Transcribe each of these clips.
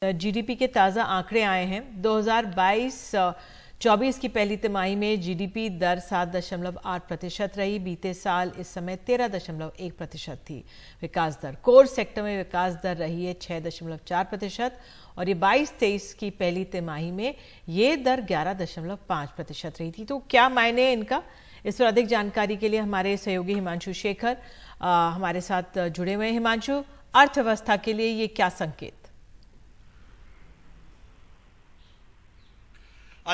GDP के ताज़ा आंकड़े आए हैं। 2022-24 की पहली तिमाही में जीडीपी दर 7.8% रही। बीते साल इस समय 13.1% थी। विकास दर कोर सेक्टर में विकास दर रही है 6.4% और ये 22-23 की पहली तिमाही में ये दर 11.5% रही थी। तो क्या मायने है इनका? इस पर अधिक जानकारी के लिए हमारे सहयोगी हिमांशु शेखर हमारे साथ जुड़े हुए हैं। हिमांशु, अर्थव्यवस्था के लिए ये क्या संकेत?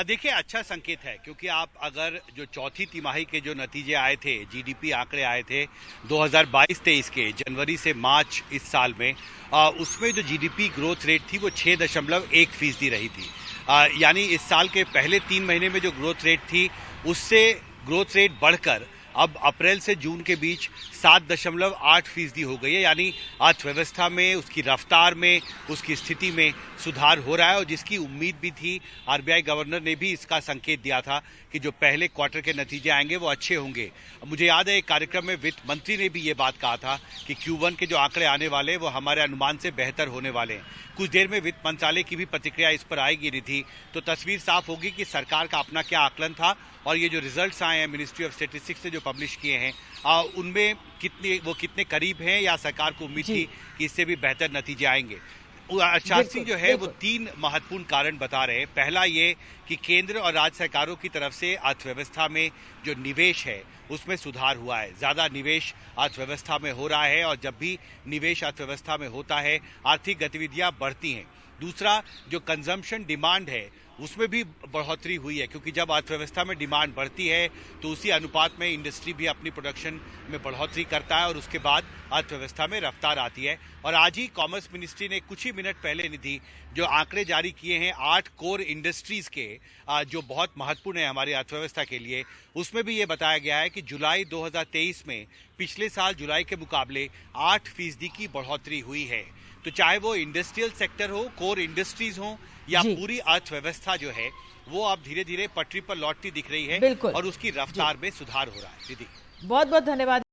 देखिए, अच्छा संकेत है क्योंकि आप अगर जो चौथी तिमाही के जो नतीजे आए थे, जीडीपी आंकड़े आए थे 2022-23 के जनवरी से मार्च इस साल में, उसमें जो जीडीपी ग्रोथ रेट थी वो 6.1% रही थी। यानी इस साल के पहले 3 महीने में जो ग्रोथ रेट थी उससे ग्रोथ रेट बढ़कर अब अप्रैल से जून के बीच 7.8% हो गई है। यानी अर्थव्यवस्था में, उसकी रफ्तार में, उसकी स्थिति में सुधार हो रहा है और जिसकी उम्मीद भी थी। आरबीआई गवर्नर ने भी इसका संकेत दिया था कि जो पहले क्वार्टर के नतीजे आएंगे वो अच्छे होंगे। मुझे याद है एक कार्यक्रम में वित्त मंत्री ने भी ये बात कहा था कि Q1 के जो आंकड़े आने वाले हैं वो हमारे अनुमान से बेहतर होने वाले हैं। कुछ देर में वित्त मंत्रालय की भी प्रतिक्रिया इस पर आएगी निधि, तो तस्वीर साफ होगी कि सरकार का अपना क्या आकलन था और ये जो रिजल्ट्स आए हैं मिनिस्ट्री ऑफ स्टैटिस्टिक्स से जो पब्लिश किए हैं उनमें कितने करीब हैं या सरकार को उम्मीद थी कि इससे भी बेहतर नतीजे आएंगे। अर्थशास्त्री सिंह जो है वो 3 महत्वपूर्ण कारण बता रहे हैं। पहला ये कि केंद्र और राज्य सरकारों की तरफ से अर्थव्यवस्था में जो निवेश है उसमें सुधार हुआ है। ज्यादा निवेश अर्थव्यवस्था में हो रहा है और जब भी निवेश अर्थव्यवस्था में होता है आर्थिक गतिविधियां बढ़ती हैं। दूसरा, जो कंजम्पशन डिमांड है उसमें भी बढ़ोतरी हुई है क्योंकि जब अर्थव्यवस्था में डिमांड बढ़ती है तो उसी अनुपात में इंडस्ट्री भी अपनी प्रोडक्शन में बढ़ोतरी करता है और उसके बाद अर्थव्यवस्था में रफ्तार आती है। और आज ही कॉमर्स मिनिस्ट्री ने कुछ ही मिनट पहले निधि जो आंकड़े जारी किए हैं 8 कोर इंडस्ट्रीज के जो बहुत महत्वपूर्ण है हमारी अर्थव्यवस्था के लिए, उसमें भी ये बताया गया है कि जुलाई 2023 में पिछले साल जुलाई के मुकाबले 8% की बढ़ोतरी हुई है। तो चाहे वो इंडस्ट्रियल सेक्टर हो, कोर इंडस्ट्रीज हो या पूरी अर्थव्यवस्था जो है वो अब धीरे धीरे पटरी पर लौटती दिख रही है और उसकी रफ्तार में सुधार हो रहा है। दीदी, बहुत बहुत धन्यवाद।